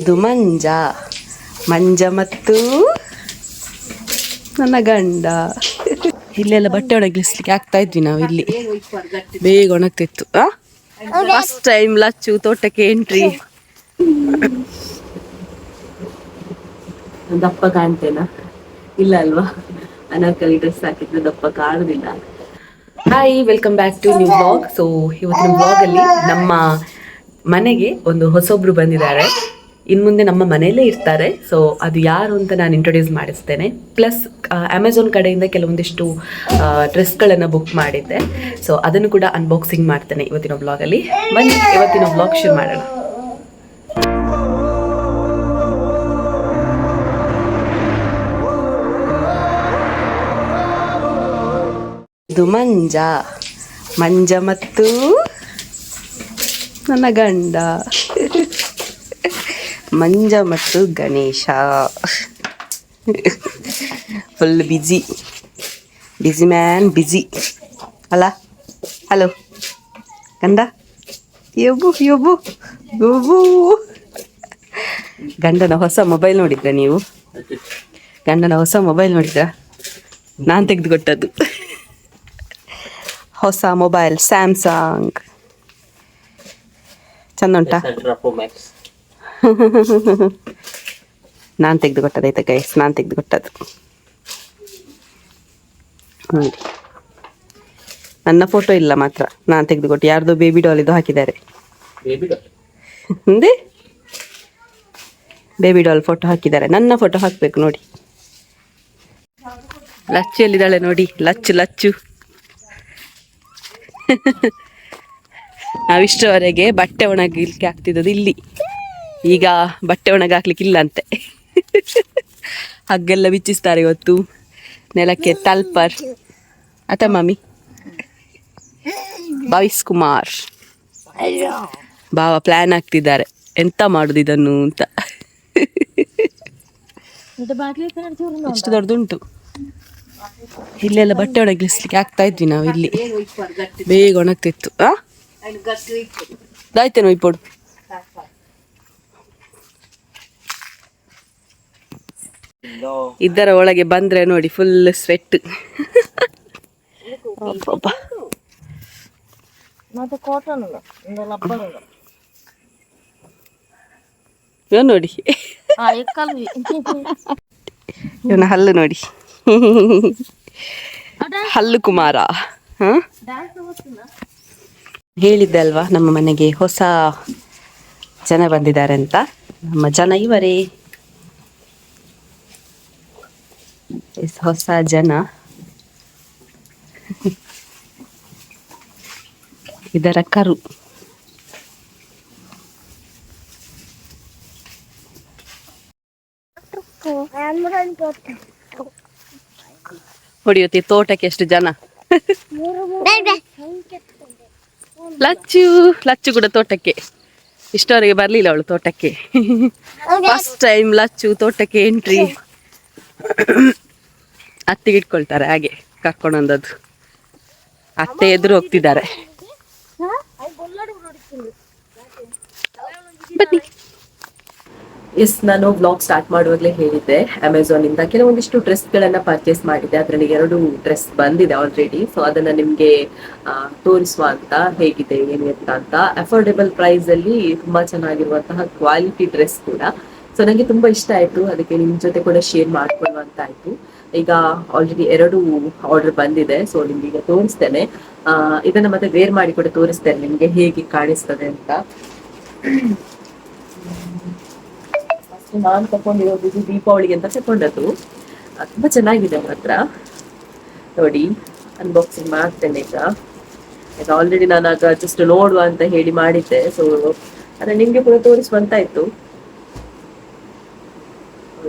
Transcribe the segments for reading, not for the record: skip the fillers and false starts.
ಇದು ಮಂಜ ಮಂಜ ಮತ್ತು ನನ್ನ ಗಂಡ. ಇಲ್ಲೆಲ್ಲ ಬಟ್ಟೆ ಒಣಗಿಸ್ಲಿಕ್ಕೆ ಆಗ್ತಾ ಇದ್ವಿ ನಾವು. ಇಲ್ಲಿ ಬೇಗ ಒಣಗ್ತಿತ್ತು. ಫಸ್ಟ್ ಟೈಮ್ ಲಚ್ಚು ತೋಟಕ್ಕೆ ಎಂಟ್ರಿ. ದಪ್ಪ ಕಾಣ್ತೇನಾ? ಇಲ್ಲ ಅಲ್ವಾ, ಅನಾರ್ಕಲಿ ಡ್ರೆಸ್ ಹಾಕಿದ್ರೆ ದಪ್ಪ ಕಾಣುದಿಲ್ಲ. Hi, welcome back to new blog. So ಇವತ್ತಿನ ಬ್ಲಾಗ್ ಅಲ್ಲಿ ನಮ್ಮ ಮನೆಗೆ ಒಂದು ಹೊಸೊಬ್ರು ಬಂದಿದ್ದಾರೆ. ಇನ್ನು ಮುಂದೆ ನಮ್ಮ ಮನೆಯಲ್ಲೇ ಇರ್ತಾರೆ. ಸೊ ಅದು ಯಾರು ಅಂತ ನಾನು ಇಂಟ್ರೊಡ್ಯೂಸ್ ಮಾಡಿಸ್ತೇನೆ. ಪ್ಲಸ್ ಅಮೆಝಾನ್ ಕಡೆಯಿಂದ ಕೆಲವೊಂದಿಷ್ಟು ಡ್ರೆಸ್ಗಳನ್ನು ಬುಕ್ ಮಾಡಿದ್ದೆ. ಸೊ ಅದನ್ನು ಕೂಡ ಅನ್ಬಾಕ್ಸಿಂಗ್ ಮಾಡ್ತೇನೆ ಇವತ್ತಿನ ಬ್ಲಾಗಲ್ಲಿ. ಬನ್ನಿ ಇವತ್ತಿನ ಬ್ಲಾಗ್ ಶುರು ಮಾಡೋಣ. ಇದು ಮಂಜ ಮಂಜ ಮತ್ತು ನನ್ನ ಗಂಡ. ಮಂಜ ಮತ್ತು Ganesha full busy man, busy ಅಲ್ಲ. ಹಲೋ ಗಂಡ, ಯಬ್ಬು ಯಬ್ಬು ಯಬ್ಬು. ಗಂಡನ ಹೊಸ ಮೊಬೈಲ್ ನೋಡಿದ್ರ ನೀವು? ಗಂಡನ ಹೊಸ ಮೊಬೈಲ್ ನೋಡಿದ್ರ? ನಾನು ತೆಗೆದುಕೊಟ್ಟದ್ದು ಹೊಸ ಮೊಬೈಲ್, ಸ್ಯಾಮ್ಸಂಗ್. ಚಂದ ಉಂಟಾ? ನಾನು ತೆಗೆದುಕೊಟ್ಟದೈತೆ ಗೈಸ್, ನಾನು ತೆಗೆದುಕೊಟ್ಟದ್ದು ನೋಡಿ. ನನ್ನ ಫೋಟೋ ಇಲ್ಲ ಮಾತ್ರ, ನಾನು ತೆಗೆದುಕೊಟ್ಟು. ಯಾರ್ದೋ ಬೇಬಿ ಡಾಲ್ ಇದು ಹಾಕಿದ್ದಾರೆ. ಹಿಂದೆ ಬೇಬಿ ಡಾಲ್ ಫೋಟೋ ಹಾಕಿದ್ದಾರೆ. ನನ್ನ ಫೋಟೋ ಹಾಕ್ಬೇಕು ನೋಡಿ. ಲಚ್ಚಿಯಲ್ಲಿದ್ದಾಳೆ ನೋಡಿ, ಲಚ್ಚು ಲಚ್ಚು. ನಾವಿಷ್ಟರವರೆಗೆ ಬಟ್ಟೆ ಒಣಗಲಿಕ್ಕೆ ಆಗ್ತಿದ್ದದ್ದು ಇಲ್ಲಿ. ಈಗ ಬಟ್ಟೆ ಒಣಗಾಕ್ಲಿಕ್ಕಿಲ್ಲ ಅಂತೆ. ಹಗ್ಗೆಲ್ಲ ಬಿಚ್ಚಿಸ್ತಾರೆ ಇವತ್ತು ನೆಲಕ್ಕೆ. ತಲ್ಪರ್ ಅತ ಮಮ್ಮಿ ಭಾವಿಸ್ ಕುಮಾರ್ ಬಾವ ಪ್ಲಾನ್ ಆಗ್ತಿದ್ದಾರೆ ಎಂತ ಮಾಡುದು ಇದನ್ನು ಅಂತ. ಎಷ್ಟು ದೊಡ್ಡದುಂಟು. ಇಲ್ಲೆಲ್ಲ ಬಟ್ಟೆ ಒಣಗಿಸ್ಲಿಕ್ಕೆ ಆಗ್ತಾ ಇದ್ವಿ ನಾವು. ಇಲ್ಲಿ ಬೇಗ ಒಣಗ್ತಿತ್ತು. ದಾಯ್ತೇನೋ ಇಪ್ಪಡು. ಇದರ ಒಳಗೆ ಬಂದ್ರೆ ನೋಡಿ ಫುಲ್ ಸ್ವೆಟ್. ನೋಡಿ ಇವನ ಹಲ್ಲು ನೋಡಿ. ಹಲ್ಲು ಕುಮಾರ. ಹೇಳಿದ್ದೆ ಅಲ್ವಾ ನಮ್ಮ ಮನೆಗೆ ಹೊಸ ಜನ ಬಂದಿದ್ದಾರೆ ಅಂತ. ನಮ್ಮ ಜನ ಇವರೇ, ಹೊಸ ಜನ. ಇದರ ಕರು. ಹೊಡಿಯುತ್ತೆ ತೋಟಕ್ಕೆ ಎಷ್ಟು ಜನ. ಲಚ್ಚು ಲಚ್ಚು ಕೂಡ ತೋಟಕ್ಕೆ. ಇಷ್ಟವರೆಗೆ ಬರ್ಲಿಲ್ಲ ಅವಳು ತೋಟಕ್ಕೆ. ಫಸ್ಟ್ ಟೈಮ್ ಲಚ್ಚು ತೋಟಕ್ಕೆ ಎಂಟ್ರಿ. ಅತ್ತಿಗೆ ಇಟ್ಕೊಳ್ತಾರೆ ಹಾಗೆ ಕರ್ಕೊಂಡೊಂದದ್ದು. ಅತ್ತೆ ಎದುರು ಹೋಗ್ತಿದ್ದಾರೆ. ಬನ್ನಿ. ಎಸ್, ನಾನು ಬ್ಲಾಗ್ ಸ್ಟಾರ್ಟ್ ಮಾಡುವಾಗಲೇ ಹೇಳಿದ್ದೆ ಅಮೆಝಾನ್ ಇಂದ ಕೆಲವೊಂದಿಷ್ಟು ಡ್ರೆಸ್ಗಳನ್ನ ಪರ್ಚೇಸ್ ಮಾಡಿದ್ದೆ. ಅದರಲ್ಲಿ 2 ಡ್ರೆಸ್ ಬಂದಿದೆ ಆಲ್ರೆಡಿ. ಸೊ ಅದನ್ನ ನಿಮ್ಗೆ ತೋರಿಸುವ ಅಂತ, ಹೇಗಿದೆ ಏನು ಎತ್ತ ಅಂತ. ಅಫೋರ್ಡೆಬಲ್ ಪ್ರೈಸ್ ಅಲ್ಲಿ ತುಂಬಾ ಚೆನ್ನಾಗಿರುವಂತಹ ಕ್ವಾಲಿಟಿ ಡ್ರೆಸ್ ಕೂಡ. ಸೊ ನನಗೆ ತುಂಬಾ ಇಷ್ಟ ಆಯ್ತು, ಅದಕ್ಕೆ ನಿಮ್ ಜೊತೆ ಕೂಡ ಶೇರ್ ಮಾಡ್ಕೊಳ್ಳುವಂತ ಆಯ್ತು. ಈಗ ಆಲ್ರೆಡಿ 2 ಆರ್ಡರ್ ಬಂದಿದೆ. ಸೊ ನಿಮ್ಗೆ ಈಗ ತೋರಿಸ್ತೇನೆ. ಇದನ್ನ ಮತ್ತೆ ವೇರ್ ಮಾಡಿ ಕೂಡ ತೋರಿಸ್ತೇನೆ ನಿಮ್ಗೆ ಹೇಗೆ ಕಾಣಿಸ್ತದೆ ಅಂತ. ನಾನು ತಕೊಂಡಿರೋದು ದೀಪಾವಳಿಗೆ ಅಂತ ತಕೊಂಡದ್ದು. ತುಂಬಾ ಚೆನ್ನಾಗಿದೆ ಮಾತ್ರ. ನೋಡಿ, ಅನ್ಬಾಕ್ಸಿಂಗ್ ಮಾಡ್ತೇನೆ ಈಗ. ಆಲ್ರೆಡಿ ನಾನು ಆಗ ಜಸ್ಟ್ ನೋಡುವ ಅಂತ ಹೇಳಿ ಮಾಡಿದ್ದೆ. ಸೊ ಅದ ನಿಮ್ಗೆ ಕೂಡ ತೋರಿಸುವಂತಾಯ್ತು.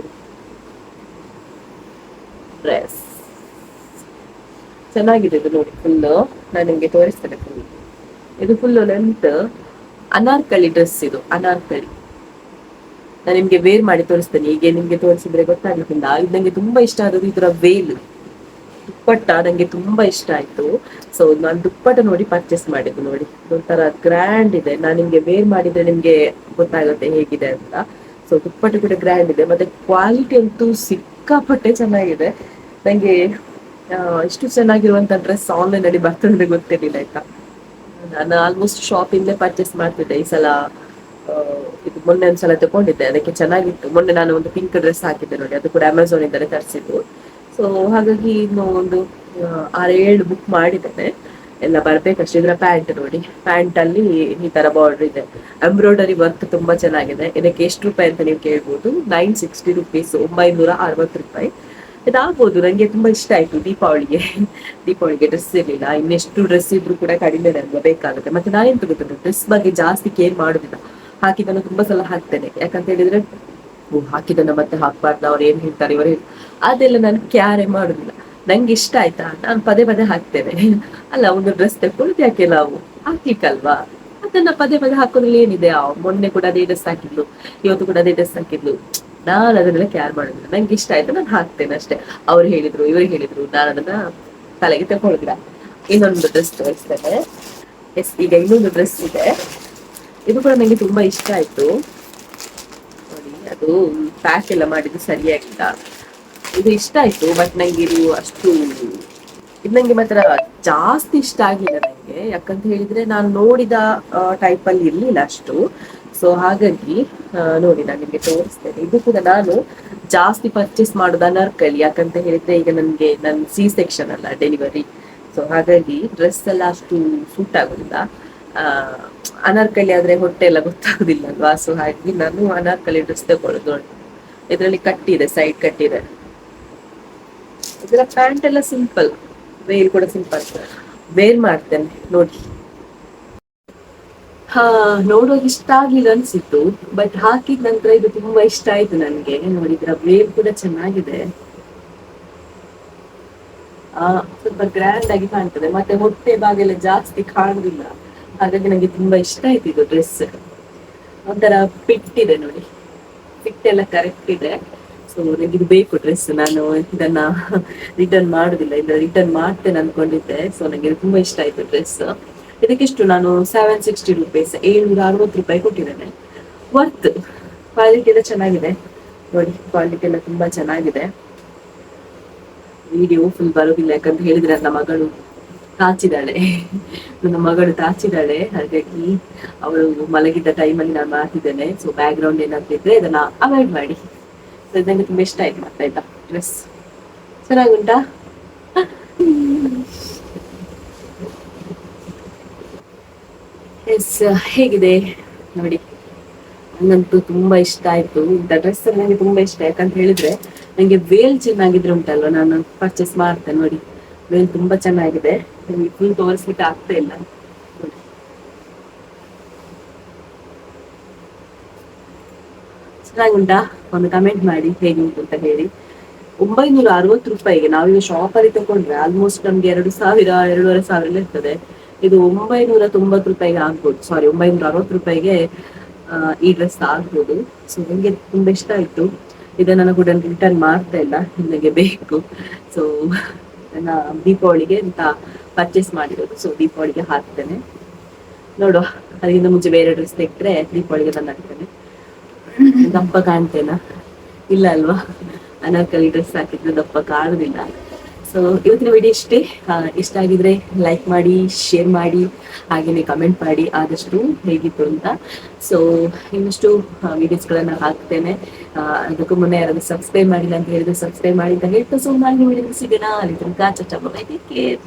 ಡ್ರೆಸ್ ಚೆನ್ನಾಗಿದೆ ಇದು ನೋಡಿ. ಫುಲ್ ನಾನು ನಿಮ್ಗೆ ತೋರಿಸ್ತೇನೆ. ಫುಲ್ ಇದು ಫುಲ್ ಲೆಂತ್ ಅನಾರ್ಕಲಿ ಡ್ರೆಸ್. ಇದು ಅನಾರ್ಕಲಿ. ನಾನು ನಿಮ್ಗೆ ವೇರ್ ಮಾಡಿ ತೋರಿಸ್ತೇನೆ. ಹೀಗೆ ನಿಮ್ಗೆ ತೋರಿಸಿದ್ರೆ ಗೊತ್ತಾಗ್ಲಿಕ್ಕಿಲ್ಲ. ಇದು ನಂಗೆ ತುಂಬಾ ಇಷ್ಟ ಆದದ್ದು ಇದರ ವೇಲ್, ದುಪ್ಪಟ್ಟ ನಂಗೆ ತುಂಬಾ ಇಷ್ಟ ಆಯ್ತು. ಸೊ ನಾನು ದುಪ್ಪಟ್ಟ ನೋಡಿ ಪರ್ಚೇಸ್ ಮಾಡಿದ್ದು. ನೋಡಿ, ಒಂಥರ ಗ್ರ್ಯಾಂಡ್ ಇದೆ. ನಾನು ನಿಮ್ಗೆ ವೇರ್ ಮಾಡಿದ್ರೆ ನಿಮ್ಗೆ ಗೊತ್ತಾಗುತ್ತೆ ಹೇಗಿದೆ ಅಂತ. ಸೊ ದುಪ್ಪಟ್ಟು ಕೂಡ ಗ್ರ್ಯಾಂಡ್ ಇದೆ, ಮತ್ತೆ ಕ್ವಾಲಿಟಿ ಅಂತೂ ಸಿಕ್ಕಾಪಟ್ಟೆ ಚೆನ್ನಾಗಿದೆ. ನಂಗೆ ಇಷ್ಟು ಚೆನ್ನಾಗಿರುವಂತ ಡ್ರೆಸ್ ಆನ್ಲೈನ್ ಅಲ್ಲಿ ಬರ್ತದೆ ಗೊತ್ತಿರಲಿಲ್ಲ ಆಯ್ತಾ. ನಾನು ಆಲ್ಮೋಸ್ಟ್ ಶಾಪಿಂಗ್ಲೇ ಪರ್ಚೇಸ್ ಮಾಡ್ತಿದ್ದೆ. ಈ ಸಲ ಇದು ಮೊನ್ನೆ ಒಂದ್ಸಲ ತಗೊಂಡಿದ್ದೆ, ಅದಕ್ಕೆ ಚೆನ್ನಾಗಿತ್ತು. ಮೊನ್ನೆ ನಾನು ಒಂದು ಪಿಂಕ್ ಡ್ರೆಸ್ ಹಾಕಿದ್ದೆ ನೋಡಿ, ಅದು ಕೂಡ ಅಮೆಝಾನ್ ಇಂದಲೇ ತರಿಸಿದ್ದು. ಸೊ ಹಾಗಾಗಿ ಇನ್ನು ಒಂದು 6-7 ಬುಕ್ ಮಾಡಿದ್ದೇನೆ, ಎಲ್ಲ ಬರ್ಬೇಕಷ್ಟೇ. ಇದರ ಪ್ಯಾಂಟ್ ನೋಡಿ, ಪ್ಯಾಂಟ್ ಅಲ್ಲಿ ಈ ತರ ಬಾರ್ಡರ್ ಇದೆ, ಎಂಬ್ರಾಯ್ಡರಿ ವರ್ಕ್ ತುಂಬಾ ಚೆನ್ನಾಗಿದೆ. ಇದಕ್ಕೆ ಎಷ್ಟು ರೂಪಾಯಿ ಅಂತ ನೀವು ಕೇಳ್ಬೋದು. 960 ರುಪೀಸ್, 960 ರೂಪಾಯಿ. ಇದಾಗ್ಬೋದು. ನಂಗೆ ತುಂಬಾ ಇಷ್ಟ ಆಯ್ತು. ದೀಪಾವಳಿಗೆ ಡ್ರೆಸ್ ಇರ್ಲಿಲ್ಲ, ಇನ್ನೆಷ್ಟು ಡ್ರೆಸ್ ಇದ್ರು ಕೂಡ ಕಡಿಮೆ ಅಲ್ವಾ, ಬೇಕಾಗುತ್ತೆ. ಮತ್ತೆ ನಾನೆಂತ ಗೊತ್ತಿಲ್ಲ, ಡ್ರೆಸ್ ಬಗ್ಗೆ ಜಾಸ್ತಿ ಕೇರ್ ಮಾಡುದಿಲ್ಲ. ಹಾಕಿದ್ದನ್ನು ತುಂಬಾ ಸಲ ಹಾಕ್ತೇನೆ, ಯಾಕಂತ ಹೇಳಿದ್ರೆ ಹಾಕಿದನ್ನ ಮತ್ತೆ ಹಾಕ್ಬಾರ್ದು, ಅವ್ರು ಏನ್ ಹೇಳ್ತಾರೆ ಇವರು ಅದೆಲ್ಲ ನಾನು ಕ್ಯಾರೆ ಮಾಡುದಿಲ್ಲ. ನಂಗೆ ಇಷ್ಟ ಆಯ್ತಾ, ನಾನು ಪದೇ ಪದೇ ಹಾಕ್ತೇನೆ. ಅಲ್ಲ, ಒಂದು ಡ್ರೆಸ್ ತೆಕ್ಕೊಳ್ಳೋದು ಯಾಕೆ ನಾವು ಹಾಕ್ಲಿಕ್ಕಲ್ವಾ, ಅದನ್ನ ಪದೇ ಪದೇ ಹಾಕೋದ್ರಲ್ಲಿ ಏನಿದೆ. ಮೊನ್ನೆ ಕೂಡ ಅದೇ ಡ್ರೆಸ್ ಹಾಕಿದ್ಲು, ಇವತ್ತು ಕೂಡ ಅದೇ ಡ್ರೆಸ್ ಹಾಕಿದ್ಲು. ನಾನು ಅದನ್ನೆಲ್ಲ ಕ್ಯಾರ್ ಮಾಡೋದಿಲ್ಲ. ನಂಗೆ ಇಷ್ಟ ಆಯ್ತು, ನಾನು ಹಾಕ್ತೇನೆ ಅಷ್ಟೇ. ಅವ್ರು ಹೇಳಿದ್ರು, ಇವ್ರು ಹೇಳಿದ್ರು, ನಾನು ಅದನ್ನ ತಲೆಗೆ ತಗೊಳ್ಳೋದಿಲ್ಲ. ಇನ್ನೊಂದು ಡ್ರೆಸ್ ತೋರಿಸ್ತೇನೆ. ಎಸ್, ಈಗ ಇನ್ನೊಂದು ಡ್ರೆಸ್ ಇದೆ. ಇದು ಕೂಡ ನಂಗೆ ತುಂಬಾ ಇಷ್ಟ ಆಯ್ತು ನೋಡಿ. ಅದು ಪ್ಯಾಕ್ ಎಲ್ಲ ಮಾಡಿದ್ದು ಸರಿಯಾಗಿಲ್ಲ. ಇದು ಇಷ್ಟ ಆಯ್ತು, ಬಟ್ ನಂಗೆ ಇದು ಅಷ್ಟು ಇದು ನಂಗೆ ಮಾತ್ರ ಜಾಸ್ತಿ ಇಷ್ಟ ಆಗಿಲ್ಲ ನಂಗೆ. ಯಾಕಂತ ಹೇಳಿದ್ರೆ ನಾನು ನೋಡಿದ ಟೈಪ್ ಅಲ್ಲಿ ಇರ್ಲಿಲ್ಲ ಅಷ್ಟು. ಸೊ ಹಾಗಾಗಿ ನೋಡಿ, ನಾನು ನಿಮಗೆ ತೋರಿಸ್ತೇನೆ. ಇದು ಕೂಡ ನಾನು ಜಾಸ್ತಿ ಪರ್ಚೇಸ್ ಮಾಡೋದು ಅನಾರ್ಕಲಿ. ಯಾಕಂತ ಹೇಳಿದ್ರೆ ಈಗ ನನ್ಗೆ ಸಿ ಸೆಕ್ಷನ್ ಅಲ್ಲ, ಡೆಲಿವರಿ. ಸೊ ಹಾಗಾಗಿ ಡ್ರೆಸ್ ಎಲ್ಲ ಅಷ್ಟು ಸೂಟ್ ಆಗುದಿಲ್ಲ. ಆ ಅನಾರ್ಕಲಿ ಆದ್ರೆ ಹೊಟ್ಟೆ ಎಲ್ಲ ಗೊತ್ತಾಗುದಿಲ್ಲ ಅಲ್ವಾ. ಸೊ ಹಾಗಾಗಿ ನಾನು ಅನಾರ್ಕಲಿ ಡ್ರೆಸ್ ತಗೊಳ್ಳೋದು. ಇದರಲ್ಲಿ ಕಟ್ಟಿದೆ, ಸೈಡ್ ಕಟ್ಟಿದೆ. ಇದರ ಪ್ಯಾಂಟ್ ಎಲ್ಲ ಸಿಂಪಲ್, ವೇರ್ ಕೂಡ ಸಿಂಪಲ್. ವೇರ್ ಮಾಡ್ತೇನೆ ನೋಡಿ. ಹಾ, ನೋಡುವಾಗ ಇಷ್ಟ ಆಗ್ಲಿಲ್ಲ ಅನ್ಸಿತ್ತು, ಬಟ್ ಹಾಕಿದ ನಂತರ ಇದು ತುಂಬಾ ಇಷ್ಟ ಆಯ್ತು ನನ್ಗೆ. ನೋಡಿದ್ರ ವೇರ್ ಕೂಡ ಚೆನ್ನಾಗಿದೆ. ಸ್ವಲ್ಪ ಗ್ರ್ಯಾಂಡ್ ಆಗಿ ಕಾಣ್ತದೆ, ಮತ್ತೆ ಹೊಟ್ಟೆ ಭಾಗೆಲ್ಲ ಜಾಸ್ತಿ ಕಾಣುದಿಲ್ಲ. ಹಾಗಾಗಿ ನಂಗೆ ತುಂಬಾ ಇಷ್ಟ ಆಯ್ತು ಇದು ಡ್ರೆಸ್. ಒಂಥರ ಫಿಟ್ ಇದೆ ನೋಡಿ, ಫಿಟ್ ಎಲ್ಲ ಕರೆಕ್ಟ್ ಇದೆ. ಸೊ ನನಗೆ ಇದು ಬೇಕು ಡ್ರೆಸ್. ನಾನು ಇದನ್ನ ರಿಟರ್ನ್ ಮಾಡುದಿಲ್ಲ, ಇಲ್ಲ ರಿಟರ್ನ್ ಮಾಡ್ತೇನೆ ಅನ್ಕೊಂಡಿದ್ದೆ. ಸೊ ನಂಗೆ ಇದು ತುಂಬಾ ಇಷ್ಟ ಆಯ್ತು ಡ್ರೆಸ್. ಇದಕ್ಕೆಷ್ಟು ನಾನು 760 ರುಪೀಸ್, 760 ರೂಪಾಯಿ ಕೊಟ್ಟಿದ್ದೇನೆ. ವರ್ತ್. ಕ್ವಾಲಿಟಿ ಎಲ್ಲ ಚೆನ್ನಾಗಿದೆ ನೋಡಿ, ಕ್ವಾಲಿಟಿ ಎಲ್ಲ ತುಂಬಾ ಚೆನ್ನಾಗಿದೆ. ವಿಡಿಯೋ ಫುಲ್ ಬರೋದಿಲ್ಲ, ಯಾಕಂತ ಹೇಳಿದ್ರೆ ನನ್ನ ಮಗಳು ತಾಚಿದಾಳೆ. ಹಾಗಾಗಿ ಅವಳು ಮಲಗಿದ್ದ ಟೈಮಲ್ಲಿ ನಾನು ಮಾಡ್ತಿದ್ದೇನೆ. ಸೊ ಬ್ಯಾಕ್ ಗ್ರೌಂಡ್ ಏನಾಗ್ತಿದ್ರೆ ಇದನ್ನ ಅವಾಯ್ಡ್ ಮಾಡಿ. ನಂಗೆ ತುಂಬಾ ಇಷ್ಟ ಆಯ್ತು ಮತ್ತೆ ಆಯ್ತಾ ಡ್ರೆಸ್. ಚೆನ್ನಾಗುಂಟಾ? ಎಸ್, ಹೇಗಿದೆ ನೋಡಿ. ನಂಗಂತೂ ತುಂಬಾ ಇಷ್ಟ ಆಯ್ತು ಇಂಥ ಡ್ರೆಸ್. ನನಗೆ ತುಂಬಾ ಇಷ್ಟ, ಯಾಕಂತ ಹೇಳಿದ್ರೆ ನಂಗೆ ವೇಲ್ ಚೆನ್ನಾಗಿದ್ರೆ ಉಂಟಲ್ವ, ನಾನು ಪರ್ಚೇಸ್ ಮಾಡ್ತೇನೆ ನೋಡಿ. ವೇಲ್ ತುಂಬಾ ಚೆನ್ನಾಗಿದೆ. ನಿಮ್ಗೆ ಫುಲ್ ತೋರಿಸ್ಲಿಕ್ಕೆ ಆಗ್ತಾ ಇಲ್ಲ ನೋಡಿ. ಚೆನ್ನಾಗುಂಟಾ? ಒಂದು ಕಮೆಂಟ್ ಮಾಡಿ ಹೇಗುಂಟು ಅಂತ ಹೇಳಿ. 960 ರೂಪಾಯಿಗೆ ನಾವೀಗ ಶಾಪ್ ಅಲ್ಲಿ ತಗೊಂಡ್ರೆ ಆಲ್ಮೋಸ್ಟ್ ನಮ್ಗೆ 2000, 2500 ಇರ್ತದೆ. ಇದು 990 ರೂಪಾಯಿಗೆ ಆಗ್ಬೋದು. ಸಾರಿ, 960 ರೂಪಾಯಿಗೆ ಈ ಡ್ರೆಸ್ ಆಗ್ಬೋದು. ಸೊ ನಂಗೆ ತುಂಬಾ ಇಷ್ಟ ಆಯ್ತು. ಇದನ್ನ ಕೂಡ ರಿಟರ್ನ್ ಮಾಡ್ತಾ ಇಲ್ಲ, ನನಗೆ ಬೇಕು. ಸೊ ನನ್ನ ದೀಪಾವಳಿಗೆ ಅಂತ ಪರ್ಚೇಸ್ ಮಾಡಿರೋದು. ಸೊ ದೀಪಾವಳಿಗೆ ಹಾಕ್ತೇನೆ, ನೋಡುವ. ಅದಕ್ಕಿಂತ ಮುಂಚೆ ಬೇರೆ ಡ್ರೆಸ್ ತೆಗೆದ್ರೆ ದೀಪಾವಳಿಗೆ ತಂದು ಹಾಕ್ತೇನೆ. ದಪ್ಪ ಕಾಣ್ತೇನಾ? ಇಲ್ಲ ಅಲ್ವಾ, ಅನಾರ್ಕಲಿ ಡ್ರೆಸ್ ಹಾಕಿದ್ರೆ ದಪ್ಪ ಕಾಣುದಿಲ್ಲ. ಸೊ ಇವತ್ತಿನ ವಿಡಿಯೋ ಇಷ್ಟೇ. ಇಷ್ಟ ಆಗಿದ್ರೆ ಲೈಕ್ ಮಾಡಿ, ಶೇರ್ ಮಾಡಿ, ಹಾಗೇನೆ ಕಮೆಂಟ್ ಮಾಡಿ ಆದಷ್ಟು ಹೇಗಿತ್ತು ಅಂತ. ಸೊ ಇನ್ನಷ್ಟು ವಿಡಿಯೋಸ್ಗಳನ್ನ ಹಾಕ್ತೇನೆ. ಅದಕ್ಕೂ ಮುನ್ನೆ ಯಾರಾದ್ರೂ ಸಬ್ಸ್ಕ್ರೈಬ್ ಮಾಡಿಲ್ಲ ಅಂತ ಹೇಳಿದ್ರೆ ಸಬ್ಸ್ಕ್ರೈಬ್ ಮಾಡಿ ಅಂತ ಹೇಳ್ತಾ, ಸೊ ನಾನು ವಿಡಿಯೋ ಸಿಗೋಣ. ಅಲ್ಲಿ ತನಕ, ಟೇಕ್ ಕೇರ್.